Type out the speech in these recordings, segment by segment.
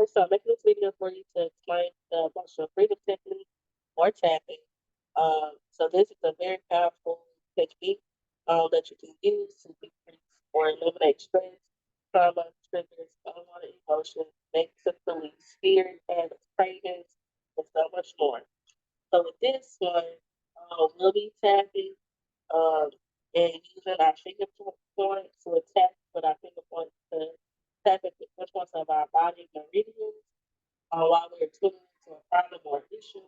So I'm making this video for you to explain the emotional freedom technique or tapping. So this is a very powerful technique that you can use to decrease or eliminate stress, trauma, triggers, unwanted emotions, negative beliefs, fears, habits, cravings, and so much more. So with this one, we'll be tapping um, and using our finger points to attack with our finger points to tap into which points of our body meridians while we're tuning into a problem or issue.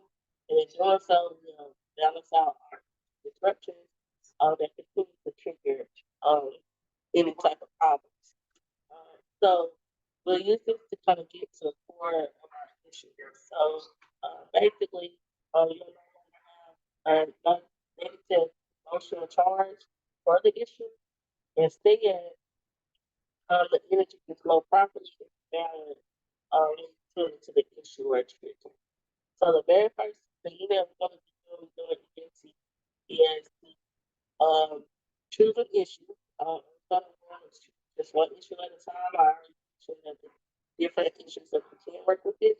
And in doing so, we'll balance out our disruptions that continue to trigger um, any type of problems. So we'll use this to kind of get to the core of our issue. So basically, you no longer have a negative emotional charge for the issue. Instead, the energy can flow properly and balance when you tune into the issue or trigger. So the very first thing that we're going to be doing EFT is um, choose an issue. I'm going to choose just one issue at a time. I already mentioned that the different issues that we can work with it.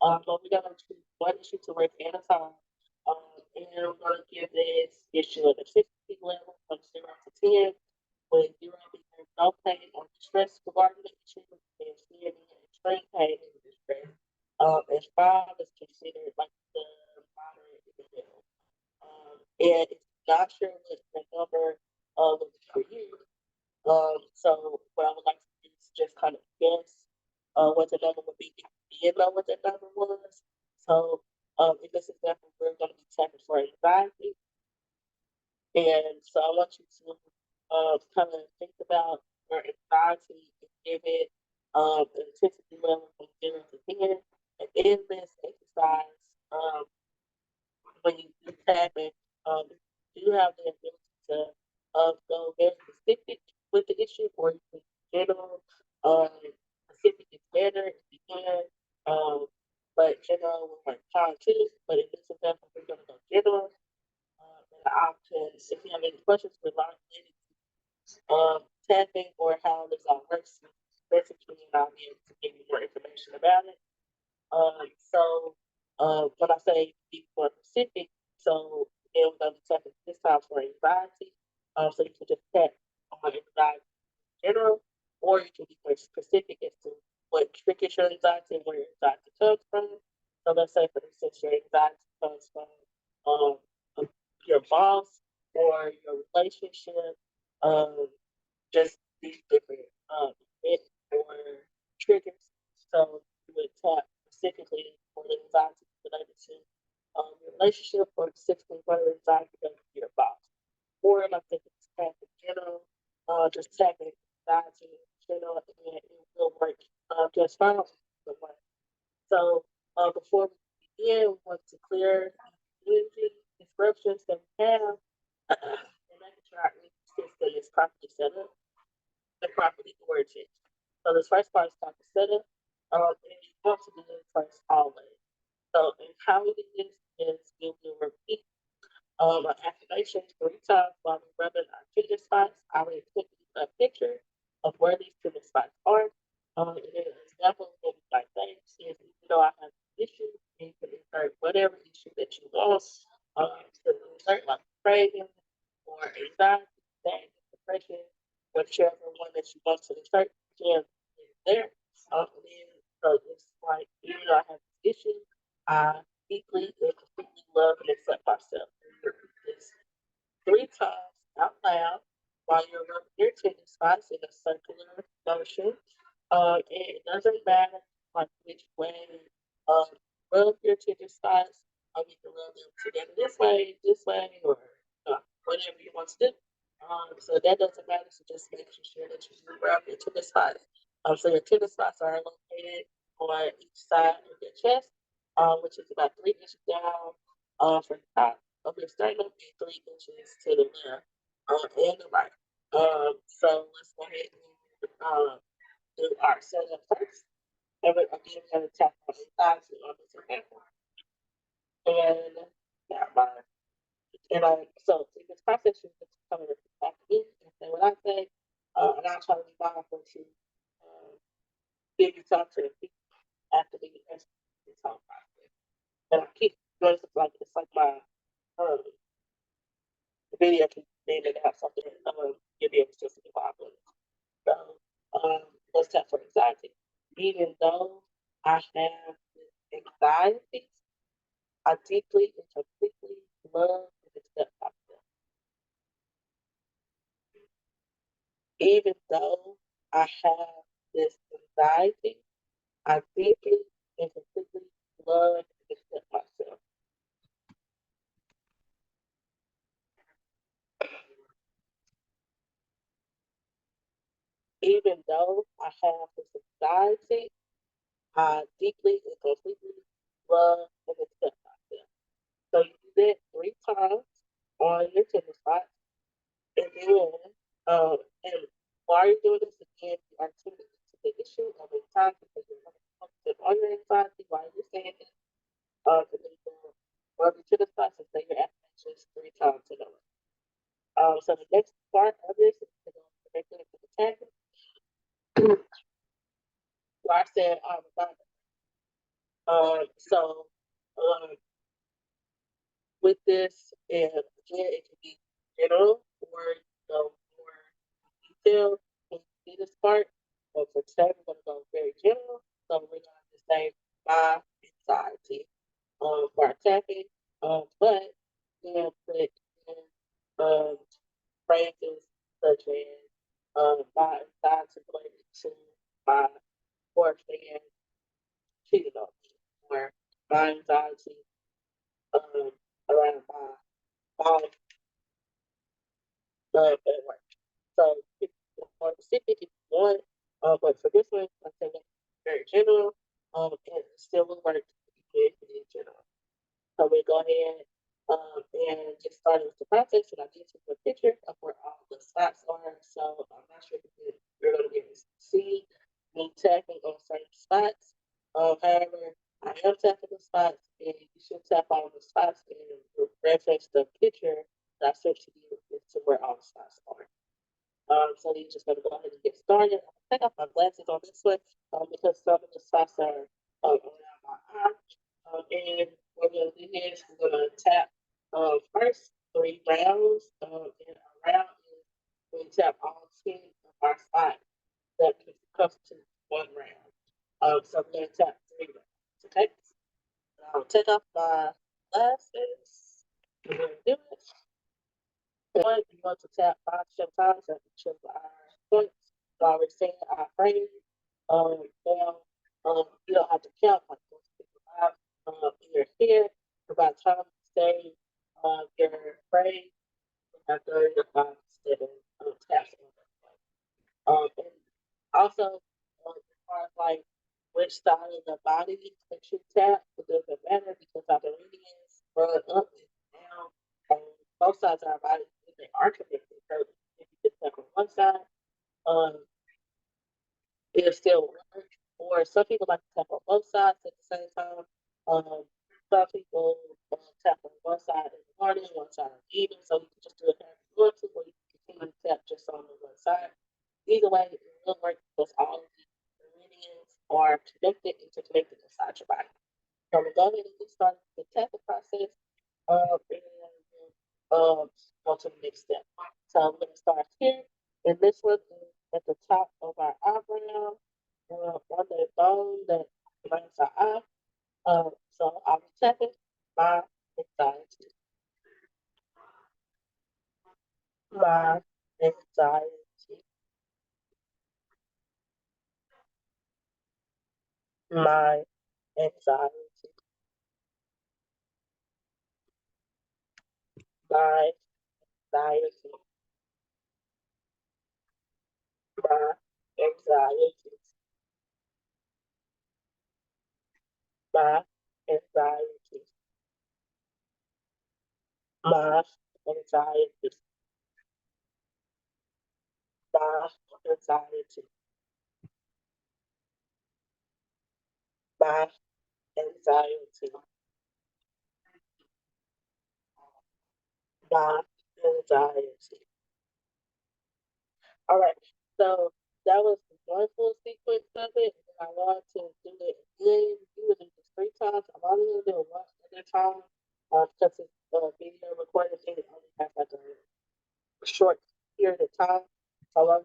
But we're going to choose one issue to work at a time. And we're going to give this issue a difficulty level from 0 to 10, with 0 being no pain or distress regarding the issue, and 10 being extreme pain and distress. And 5 is considered like the moderate in the middle. And if you're not sure what the number would be for you, so what I would like to do is just kind of guess what the number would be if you didn't know what the number was. So in this example, we're going to be checking for anxiety. And so I want you to kind of think about your anxiety and give it an intensity level from 0 to 10. And in this exercise, when you do tap it, you have the ability to go very specific with the issue, or you can general. Specific is better if you can, but general will work fine too. But in this example, we're going to go general. And I can, if you have any questions regarding tapping or how this all works, message me and I'll be able to give you more information about it. When I say be more specific, so then we're going to be tapping this time for anxiety. So you can just tap on anxiety in general, or you can be more specific as to what triggers your anxiety and where your anxiety comes from. So let's say, for instance, your anxiety comes from um, your boss or your relationship, um, just these different events or triggers. So you would tap specifically for the anxiety related to your relationship, or specifically for the anxiety related to your boss. Or like they can tap in general, just tapping anxiety in general, and it will work just fine. So before we begin, we want to clear energy disruptions that we have and making sure our energy system is properly set up and properly origin. So this first part is called the setup, and you want to do this first always. So and how we do this is we will repeat an affirmation 3 times while we're rubbing our trigger spots. I will put a picture of where these trigger spots are. And then an example of like things is, even though I have an issue, you can insert whatever issue that you want to insert, like craving or anxiety, depression, whichever one that you want to insert, can there. And then, so it's like, even though I have this issue, I deeply and completely love and accept myself. Repeat this 3 times out loud while you're rubbing your tender spots in a circular motion. And it doesn't matter like which way um, rub your tender spots. You can rub them together this way, or whatever you want to do. So that doesn't matter. So just making sure that you rub your tender spots. So your tender spots are located on each side of your chest, which is about 3 inches down from the top of your sternum and 3 inches to the left and the right. So let's go ahead and do our setup first. And we're again going to tap on the thighs on this example. And yeah, so in this process, you just come and repeat back to me and say what I say, and I'll try to be mindful to give you time to repeat. after the exercise this whole process. And I keep doing stuff like it's like my um video keeps naming out something you'll be able to see while I'm doing it. So let's tap for anxiety. Even though I have this anxiety, I deeply and completely love and accept myself. Even though I have this anxiety, I deeply and completely love and accept myself. Even though I have this anxiety, I deeply and completely love and accept myself. So you do that 3 times on your tennis spot, and then and while you're doing this again, you are tuning into the issue of anxiety because you're going to focus on your anxiety while you're saying it. And then you rub your tennis spots and say your affirmations 3 times in a row. So the next part of this is to go directly into the tapping. Where I said about so um, with this, and again, it can be general or more detailed when you see this part. But for today, we're going to go very general. So we're going to say my anxiety for our tapping, but then put in um, phrases such as my anxiety related to my boyfriend cheated on me, or my anxiety around my mom at work. So it's more specific if you want, but for this one, I think it's very general, and it still will work if it is general. So we go ahead and get started with the process. And I did take a picture of where all the spots are. So I'm not sure if you're going to be able to see me tapping on certain spots. However, I am tapping the spots, and you should tap on the spots and reference the picture that I sent to you to where all the spots are. So you're just going to go ahead and get started. I'm going to take off my glasses on this one because some of the spots are around my eye. And what we're going to do is we're going to tap first 3 rounds. And a round is we tap all 10 of our spot that constitutes 1 round. So we're going to tap 3 rounds. Okay. I'll take off my glasses. We're going to do it. One, we want to tap 5 times at each of our points while we're saying our phrase. Now, you don't have to count like most people have in your head. By the time you say your phrase, you have 35 taps on that point. And also, as far as like which side of the body that you tap, it doesn't matter because our meridians run up and down on both sides of our body. They are connected. So if you just tap on one side, um, it'll still work. Or some people like to tap on both sides at the same time. Um, some people tap on one side in the morning, one side in the evening. So you can just do it however you want to, or you can continue to tap just on the one side. Either way, it will work because all of the meridians are connected, interconnected inside your body. So we'll go ahead and get started with the tapping process. And go to the next step. So I'm going to start here. And this one is at the top of our eyebrow, on the bone that lines our eye. So I'll be tapping my anxiety, my anxiety, my anxiety, my anxiety, my anxiety, my anxiety, my anxiety, my anxiety, my anxiety, my anxiety. All right. So that was the one full sequence of it. And I want to do it again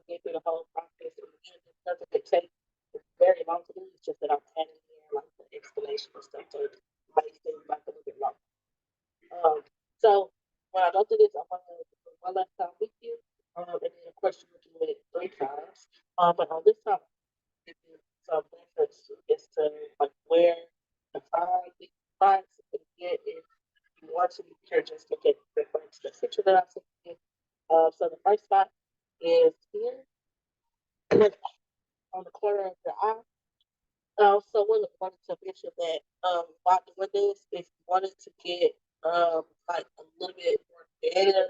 get through the whole process. And again, it doesn't take very long to do. It's just that I'm adding in like the explanation and stuff, so it might seem like a little bit long. Um, so when I go through this, I want to do one last time with you, and then of course you will do it 3 times. But on this time, give you some reference as to like where to find the spots. And again, if you want to, you can just look at referring to the picture that I'm sending you. So the first spot is here on the corner of your eye. Someone wanted to mention that while doing this, if you wanted to get like a little bit more data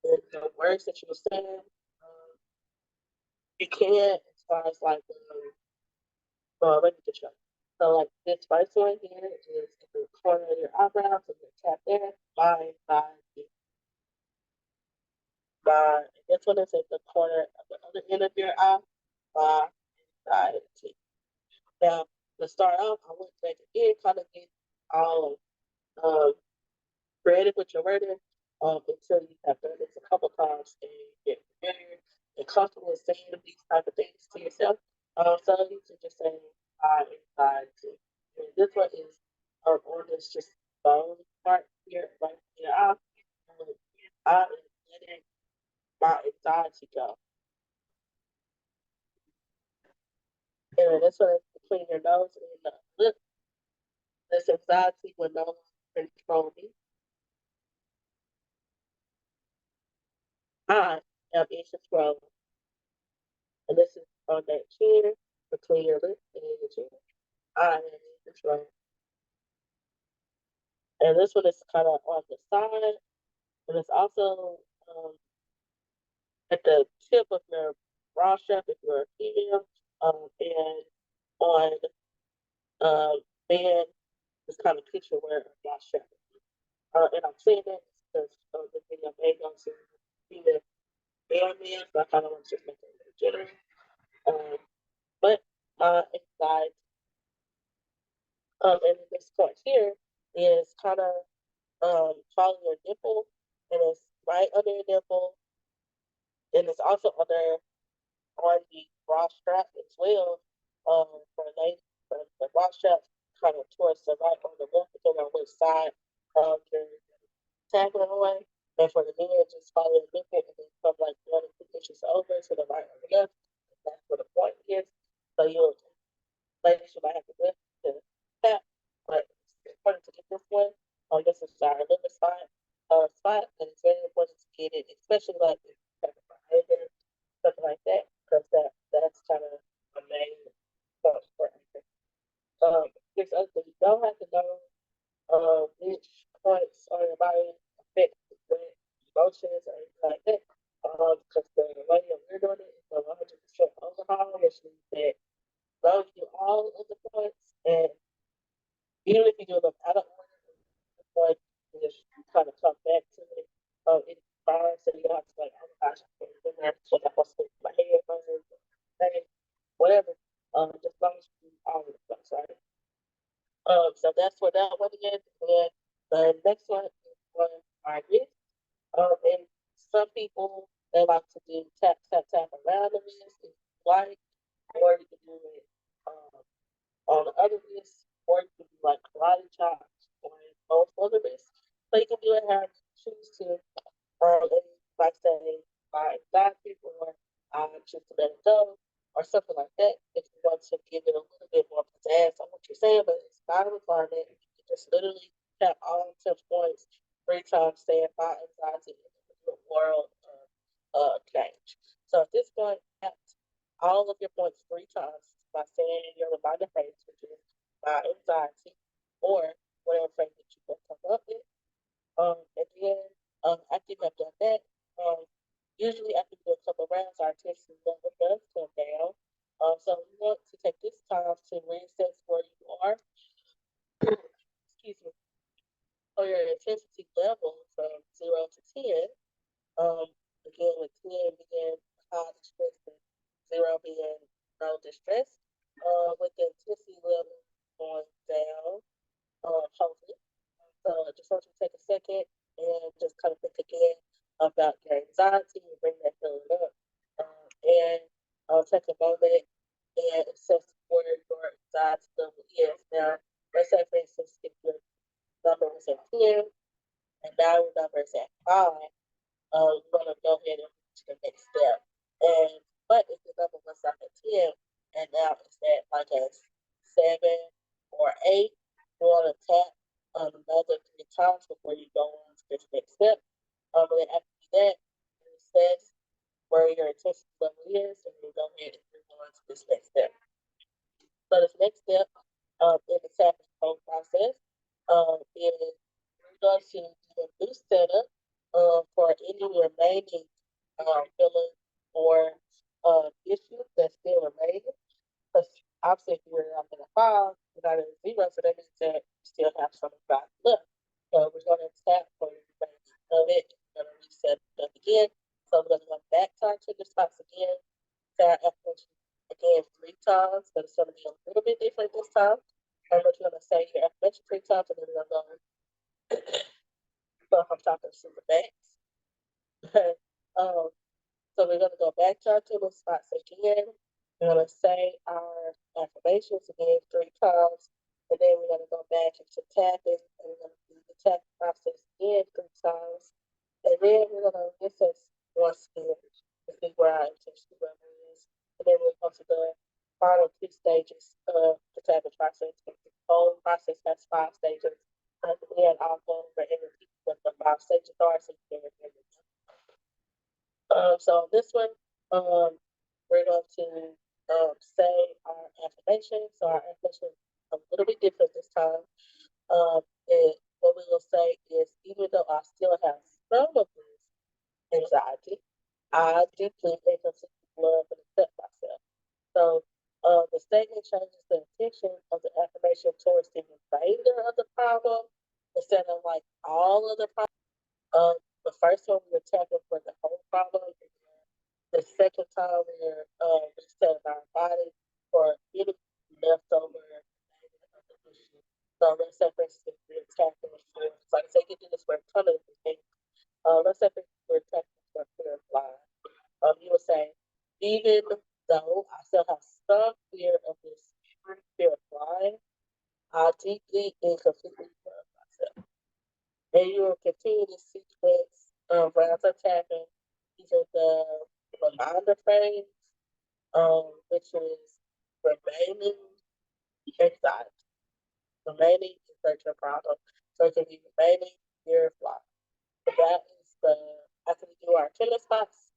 in the words that you were saying, you can as far as like let me just show you. So like this first one here is in the corner of your eyebrows, and you tap there, mind, body, mind. And this one is at the corner of the other end of your eye, mind, body. Now to start off, I went back again, kind of get all creative with your wording until you have done this a couple times and you get familiar and comfortable with saying these type of things to yourself. So you can just say I anxiety. And this one is on this just bone part here, right here. I am letting my anxiety go. And then this one is between your nose and the lip. This anxiety will no longer control me. I am in control. And this is on that chin between your lips and your chin. I am in control. And this one is kind of on the side, and it's also at the tip of your bra strap if you're a female, and on men, this kind of picture where a bra strap. And I'm saying that because the video may go to female and men, so I kind of want to just make it a little general. But anxiety. And this part here is kind of follow your nipple, and it's right under your nipple, and it's also under on the bra strap as well. For ladies, the bra strap kind of towards the right or the left, depending on which side you're tackling away. And for the men, just follow your nipple and then come like 1 or 2 inches over to the right or the left. That's where the point is. So you'll ladies, you might have to lift to tap, but it's important to get this one. This is our liver spot, and it's very important to get it, especially like if you have a behavior, something like that, because that's kind of a main point for everything. There's other things. You don't have to know which points on your body affect different emotions or anything like that. Because the way that we're doing it is a 100% overhaul, which means that those do all of the points, and even if you do them out of order, the point just kind of come back to it. It's fine, so you don't have to like, oh my gosh, I can't remember what I'm supposed to do with my head, whatever. Just as long as you do all of the points, right? So that's where that one is, and the next one is on our wrist. And some people they like to do tap tap tap around the wrist if you like, or you can do it on the other wrist, or you can do like karate chops on both of the wrists. So you can do it however you choose to. And like say my anxiety or just to let it go or something like that. If you want to give it a little bit more pizzazz on what you're saying, but it's not a requirement. You can just literally tap all 10 points 3 times, saying my anxiety in the world change. So at this point, tap all of your points 3 times by saying your reminder phrase, which is my anxiety, or whatever phrase that you can come up with. And then after you have done that, usually after you do a couple of rounds, our intensity level does come down. So we want to take this time to reassess where you are. Excuse me. For your intensity level from 0 to 10. Um, again, with 10 being high distress and 0 being no distress. With the intensity level going down, hopefully. So I just want you to take a second and just kind of think again about your anxiety and bring that feeling up. and take a moment and assess where your anxiety level is. Now, let's say, for instance, if your number was at 10 and now your number is at 5, you're going to go ahead and move to the next step. And but if the number was like a 10 and now it's at like a 7 or 8, you want to tap another 3 times before you go on to this next step. And then after that, you assess where your attention level is, and you go ahead and move on to this next step. So this next step in the tap and hold process is we're going to do a new setup for any remaining feelings or issues that still remain. Because obviously, if you're not in a 5, you're not in a 0, so that means that you still have some five left. So we're going to tap for the remaining of it. We're going to reset it up again. So we're going to go back to our trigger spots again. To our affirmation again 3 times, but it's going to be a little bit different this time. And we're going to say your affirmation 3 times, and then we're going to go from talking super thanks. um, so we're going to go back to our trigger spots again. We're going to say our affirmations again 3 times, and then we're going to go back into tapping, and we're going to do the tapping process again 3 times, and then we're going to assess once again to see where our intention level is, and then we'll go to the final 2 stages of the tapping process. The whole process has 5 stages, and then I'll go over and repeat what the 5 stages are so you can remember them. So this one, we're going to say our affirmation. So our affirmation is a little bit different this time. And what we will say is, even though I still have some of this anxiety, I deeply and completely love and accept myself. So the statement changes the intention of the affirmation towards the remainder of the problem instead of like all of the problem. The first one we were tackling for the whole problem. The second time we're resetting our body for any leftover issue. So let's say for instance we're tackling for, like I say, you do this for a ton of different things. Let's say for instance we're tackling for fear of flying. You would say, even though I still have some fear of this fear of flying, I deeply and completely love myself. And you will continue this sequence of rounds of tapping using the reminder phrase, which is remaining anxiety. Remaining is your problem. So it can be remaining fear of flying. So that is the, after we do our tennis spots,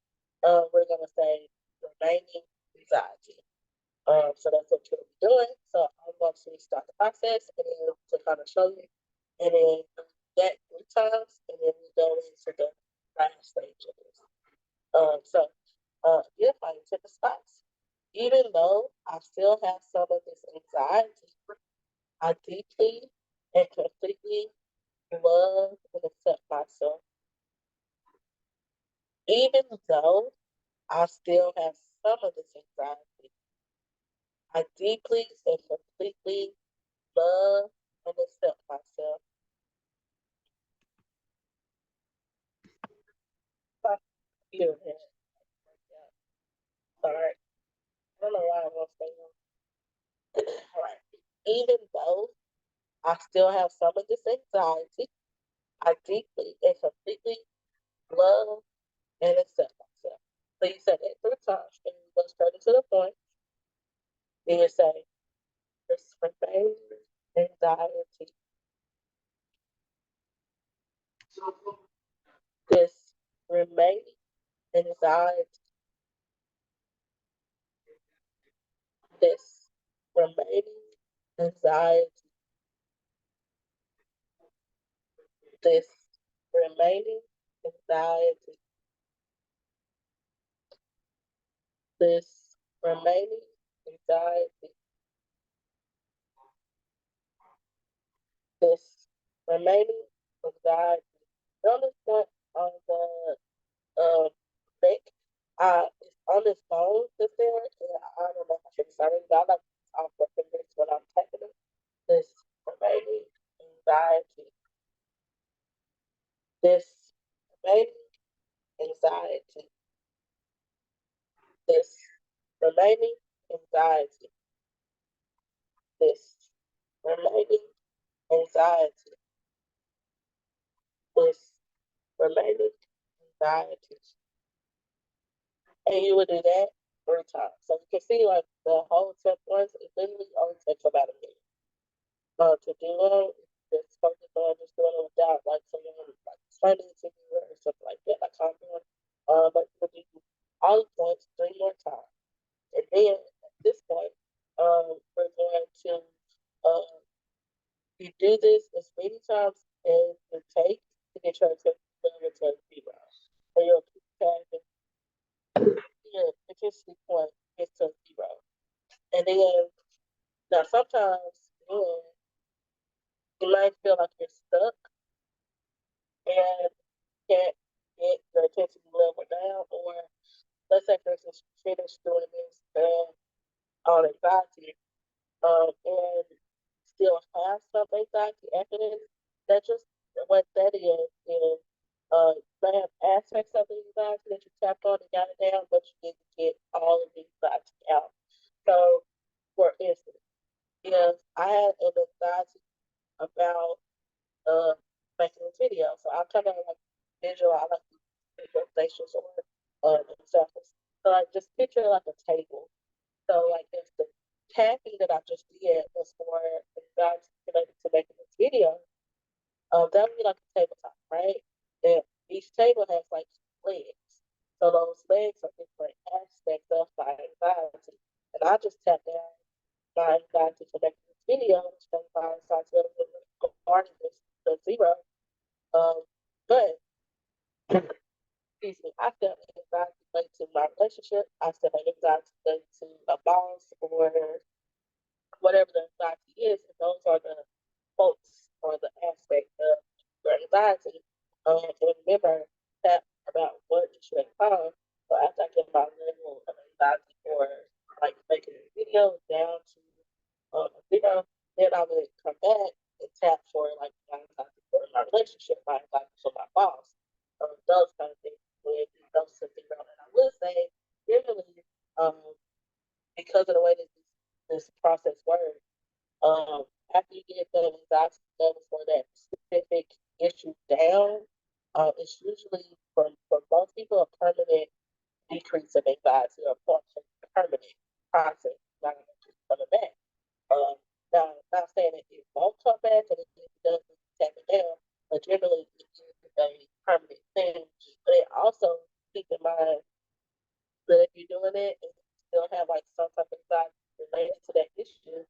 we're going to say remaining anxiety. So that's what you'll be doing. So I'm going to start the process and then to kind of show you. And then that 3 times, and then we go into the last stage of this. If I took the spots, even though I still have some of this anxiety, I deeply and completely love and accept myself. Even though I still have some of this anxiety, I deeply and completely love and accept myself. I feel that. Sorry. I don't know why I won't stay on. All right. Even though I still have some of this anxiety, I deeply and completely love and accept myself. So you said it 3 times and you go straight into the point. Then you say, this remains anxiety. This remaining anxiety. This remaining anxiety. This remaining anxiety. This remaining anxiety. This remaining anxiety. On this point on the neck, it's on this bone that's there, and I don't know if I should start it, but I like to off the fingers when I'm tapping it. This remaining anxiety. This remaining anxiety. This remaining anxiety list, remaining anxiety list, remaining anxiety. And you would do that 3 times. So you can see like the whole step once, it literally only takes about a minute. To do it, just focus on just doing it without like someone like explaining to you or something like that, like comment. But you do all the points 3 more times. And then at this point, we're going to you do this as many times as it takes to get your attention level to 0. So you'll keep tapping your intensity point gets to 0. And then now sometimes you might feel like you're stuck and can't get your attention level down, or let's say for instance you finish doing this on anxiety, and still have some anxiety after this. That just what that is you may have aspects of the anxiety that you tapped on and got it down, but you didn't get all of the anxiety out. So for instance, if I had an anxiety about uh making a video. So I kind of like visualize like visualizations or examples. So like just picture like a table. So like if the tapping that I just did was for anxiety related to making this video, that would be like a tabletop, right? And each table has like legs. So those legs are different aspects of my anxiety. And I just tap down my anxiety for making this video, which then my anxiety regarding this the 0. Um, but excuse me, I feel anxiety related to my relationship. I feel anxiety related to a boss or whatever the anxiety is. And those are the quotes or the aspect of your anxiety. And remember that about what you should find. So after I get my level of anxiety for like making a video down to a video, then I would come back and tap for like my anxiety for my relationship, my anxiety for my boss, those kind of things. When those something around, and I would say generally, um, because of the way that this process works, after you get the anxiety level for that specific issue down, it's usually for most people a permanent decrease of anxiety or permanent process, not gonna keep coming back. Now, not saying that it won't come back and it doesn't tap it down, but generally it is a permanent thing. But it also keep in mind that if you're doing it and you still have like some type of anxiety related to that issue,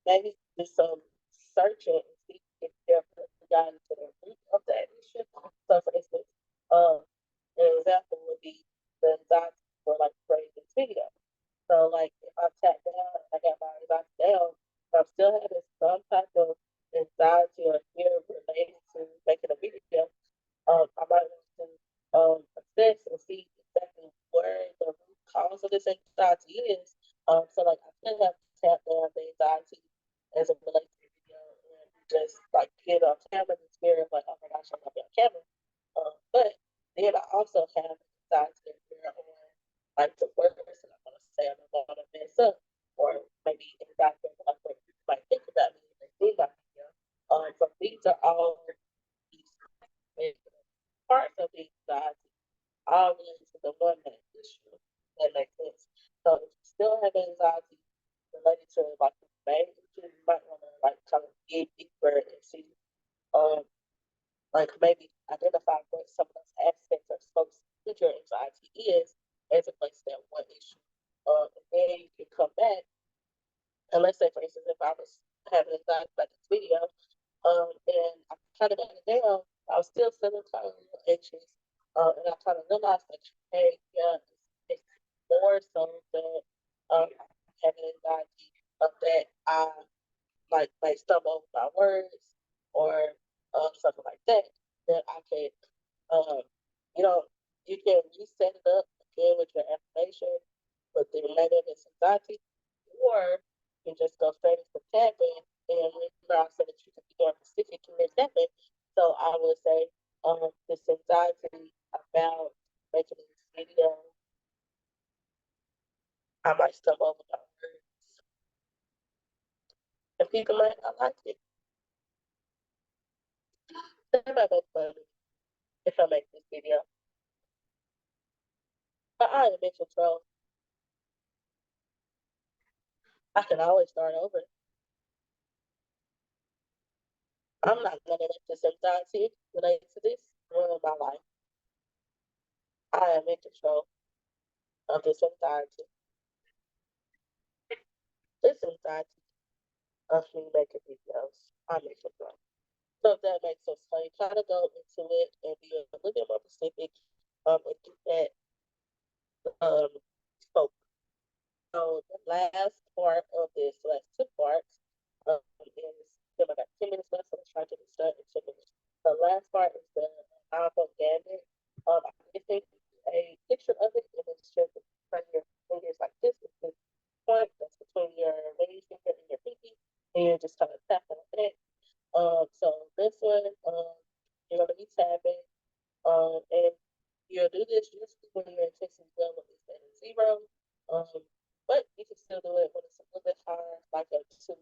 maybe do some searching and see if they're gotten to the root of that issue. So, for instance, an example would be the anxiety for like creating this video. So, like, if I tap down, I got my anxiety down, but I'm still having some type of anxiety or fear related to making a video. I might want to assess and see exactly where the root cause of this anxiety is. So like I could have tapped down the anxiety as it relates to the video and just like get on camera and fear of like, oh my gosh, I'm gonna be on camera. But then I also have anxiety and fear on like the words that I'm gonna say I'm gonna mess up, or maybe anxiety over like what people might think about me when they see my video. So these are all these parts of the anxiety all related to the one main issue. That makes sense. So if you still have anxiety related to like the main issue, you might want to like kind of dig deeper and see, um, like maybe identify what some of those aspects or spokes to your anxiety is as it relates to that one issue. And then you can come back and let's say, for instance, if I was having anxiety about this video, and I kind of got it down, I was still feeling kind of a little anxious, and I kind of realized that, hey, yeah, it's more so that I'm having anxiety of that I like stumble over my words or something like that. That I can, um, you know, you can reset it up again with your affirmation, with the remainder of this anxiety, or you can just go straight into tapping. And remember, I said that you can be more specific in your tapping. So I would say this anxiety about making this video I might stumble over my words, and people might not like it. They might make fun of me if I make this video. But I am in control. I can always start over. I'm not gonna let this anxiety relate to this ruin my life. I am in control of this anxiety. This anxiety of me making videos. I'm in control. So if that makes sense, so you kind of go into it and be a little bit more specific, and get that spoke. So the last part of this, last two parts, is I got 10 minutes left, so let's try to get this done in 10 minutes. The last part is the iPhone gamut. I can take a picture of it and it's just turn your fingers like this. It's this point that's between your ring finger and your pinky, and you're just kind of tapping on it. So this one, you're gonna be tapping, and you'll do this usually when your intensity level is at a zero. But you can still do it when it's a little bit higher, like a two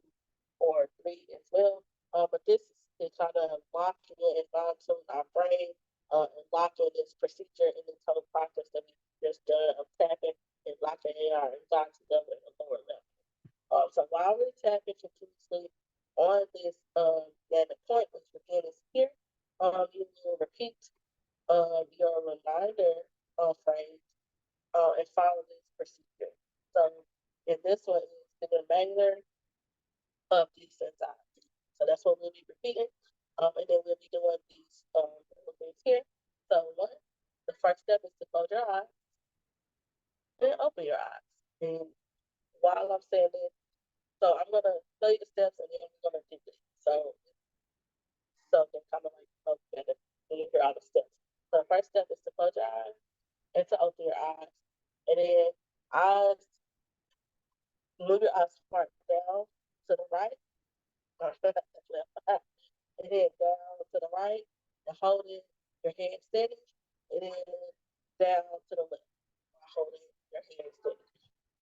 or three as well. But this is to kind of lock in and fine tune our brain, and lock in this procedure and this whole process that we just done of tapping and locking in our anxiety level at a lower level. So while we're tapping continuously on this gamut point, which again is here, you will repeat your reminder phrase and follow this procedure. So in this one is the remainder of these anxiety. So that's what we'll be repeating. And then we'll be doing these little things here. So one, the first step is to close your eyes and open your eyes. And while I'm saying this, so I'm gonna tell you the steps and then we're gonna do this. So they kind of like come together when you hear all the steps. So the first step is to close your eyes and to open your eyes. And then eyes, move your eyes part down to the right, or that's left, and then down to the right, and holding your hand steady, and then down to the left, holding your hand steady.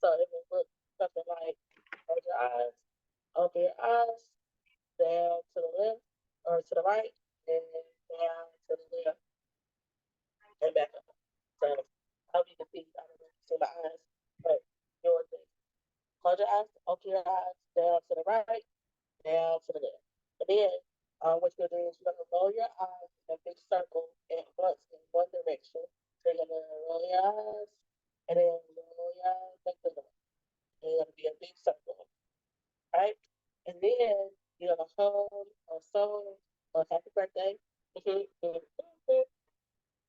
So it will look something like close your eyes, open your eyes, down to the left, or to the right, and down to the left, and back up. So I hope you can see, I don't know if you see my eyes, but yours is close your eyes, open your eyes, down to the right, down to the left. And then what you're gonna do is you're gonna roll your eyes in a big circle at once in one direction. So you're gonna roll your eyes and then roll your eyes back to the left. And you're gonna be a big circle, right? And then you're gonna hum a song of happy birthday. And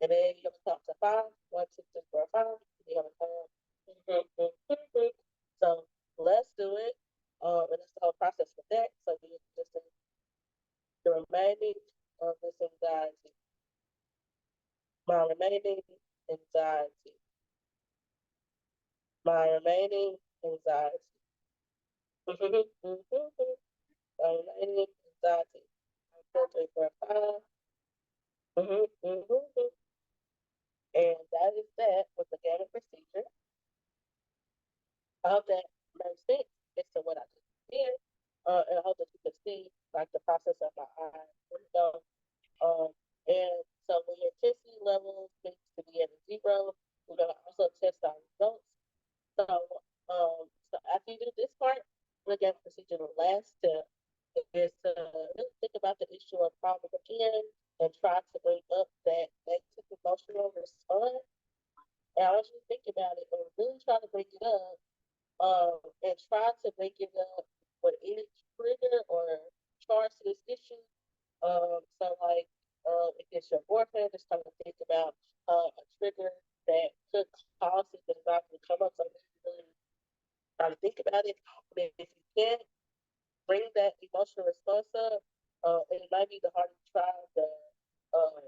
then you're gonna count to five. 1, 2, 3, 4, 5. And you're gonna hum. So let's do it. And that's the whole process with that. So you just the remaining of this anxiety, my remaining anxiety, my remaining anxiety, my remaining anxiety. 1, 2, 3, 4, 5. And that is that with the gamut procedure. I hope that makes sense as to what I just did. And I hope that you can see like the process of my eyes. So, and so when your intensity level needs to be at a zero, we're gonna also test our results. So, so after you do this part, the gamut procedure, the last step is to really think about the issue of problem again and try to bring up that negative emotional response. And I want you to think about it and really try to bring it up, and try to bring it up with any trigger or charge to this issue. So like, if it's your boyfriend, just kind of think about a trigger that could cause this anxiety to come up. So really try to think about it. But if you can't bring that emotional response up, it might be the harder you try, uh,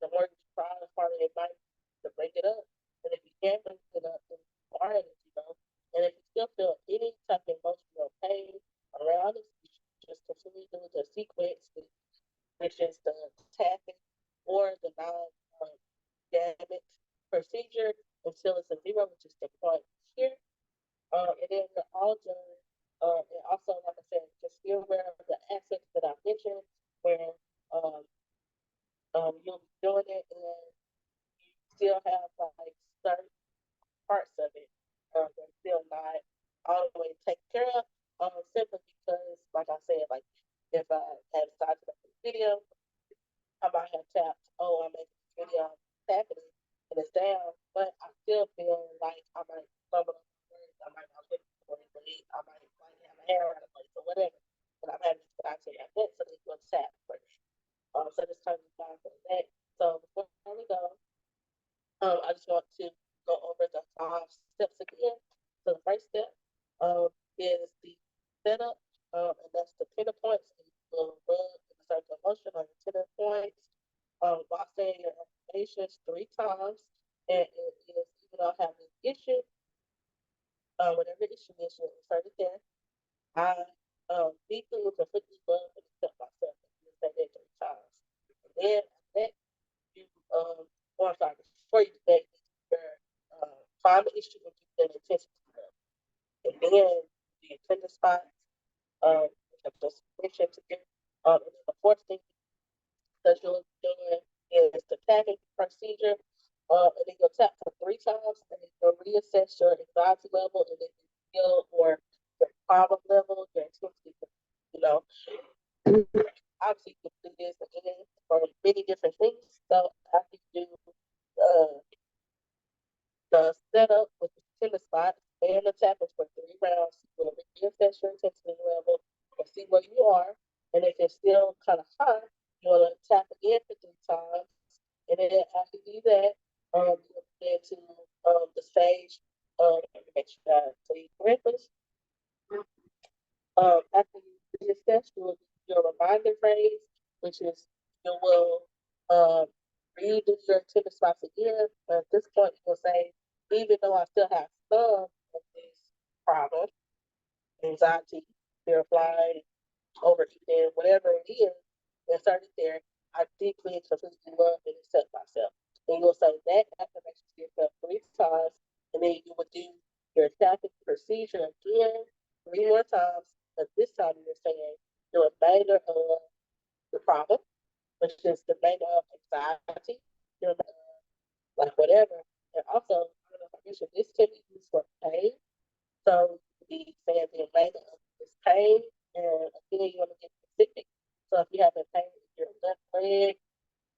the more you try, the harder it might be to bring it up. And if you can't bring it up, then it's harder, you know. And if you still feel any type of emotional pain around it, you should just continue doing the sequence, which is the tapping or the non-damage procedure until it's a zero, which is the point here. And then the all done, and also, like I said, just be aware of the aspects that I mentioned, where um, you'll be doing it and you still have like certain parts of it that's still not all the way taken care of. Simply because, like I said, like if I had decided to make this video, I might have tapped, oh, I'm making this video, tapping it, and it's down, but I still feel like I might stumble on words, I might not look for it, I might like have a hair out of place or whatever. But I'm having to decide to like that, so they will tap first. So just kind of down for that. So before we go, I just want to go over the 5 steps again. So the first step is the setup, and that's the pinner points. And you will rub and circle motion on your pinner points while saying your affirmations 3 times. And it is, even though I have this issue, whatever issue is, you insert it there. I deeply and completely love and accept myself. And you say that 3 times. And then after that, you or I'm sorry, before you do that, your find the issue and give them attention to them. And then the attendance spots, which I just mentioned to you. And then the fourth thing that you're doing is the tapping procedure. And then you'll tap for 3 times and then you'll reassess your anxiety level and then you feel or your problem level, your intensity, you know. Obviously you can do this again for many different things. So after you do uh, the setup with the tennis spot and the tapping for 3 rounds, you will reassess your intensity level and see where you are. And if it's still kind of high, you want to tap again for 3 times. And then after you do that, you'll get to the stage. Make sure I say correctly. After you do your steps, you will do your reminder phrase, which is you will redo your tennis spots again. But at this point, you will say, even though I still have some of this problem, anxiety, fear of flying, overeating, whatever it is, insert it there. I deeply and completely love and accept myself. And you'll say that affirmation to yourself 3 times, and then you will do your tapping procedure again 3 more times. But this time you're saying the remainder of the problem, which is the remainder of anxiety, the like whatever. And also, I don't know if I mentioned, this can be used for pain. So the saying the remainder of this pain, and again, you want to get specific. So if you have a pain in your left leg,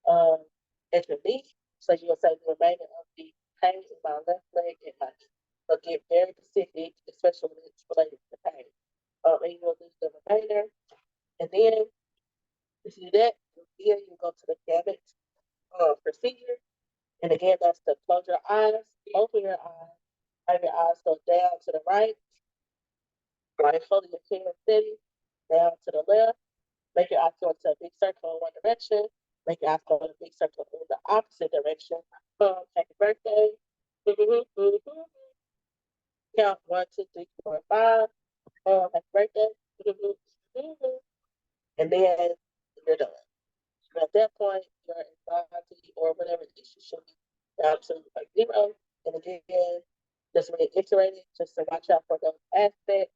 um, at your knee, so you'll say the remainder of the pain in my left leg and my knee. So get very specific, especially when it's related to pain. And you'll do the remainder, and then if you do that, then you go to the gamut procedure. And again, that's to close your eyes, open your eyes, have your eyes go down to the right, right holding your chin steady, down to the left. Make your eyes go into a big circle in one direction. Make your eyes go in a big circle in the opposite direction. Happy birthday. Count 1, 2, 3, 4, 5. Happy birthday. And then you're done. And at that point, your anxiety or whatever issue should be down to like 0. And again, just reiterate it just to watch out for those aspects.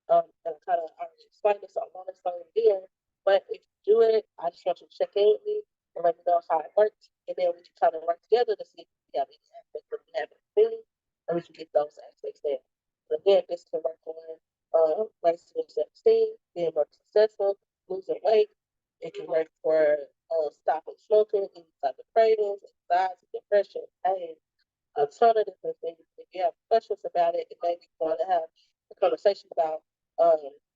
And I kind of already explained this, so I won't explain it again. But if you do it, I just want you to check in with me and let me know how it works. And then we can kind of work together to see if we have any aspects that we haven't seen, and we can get those aspects there. But again, this can work on raising your self-esteem, being more successful, losing weight. It can work for stopping smoking, any type of cravings, anxiety, depression, pain, a ton of different things. If you have questions about it, it may be fun to have a conversation about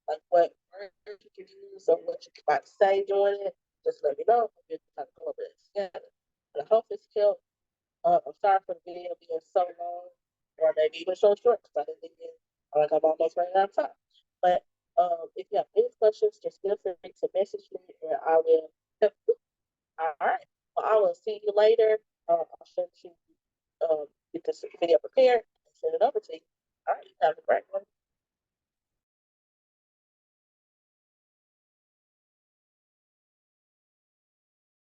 like what words you can use or what you might say during it. Just let me know. We'll kind of go over it together. And I hope this helped. I'm sorry for the video being so long, or maybe even so short, because I didn't think it, like I'm almost running out of time. But if you have any questions, just feel free to message me and I will help you. All right. Well, I will see you later. I'll send you get this video prepared and send it over to you. All right. Have a great one.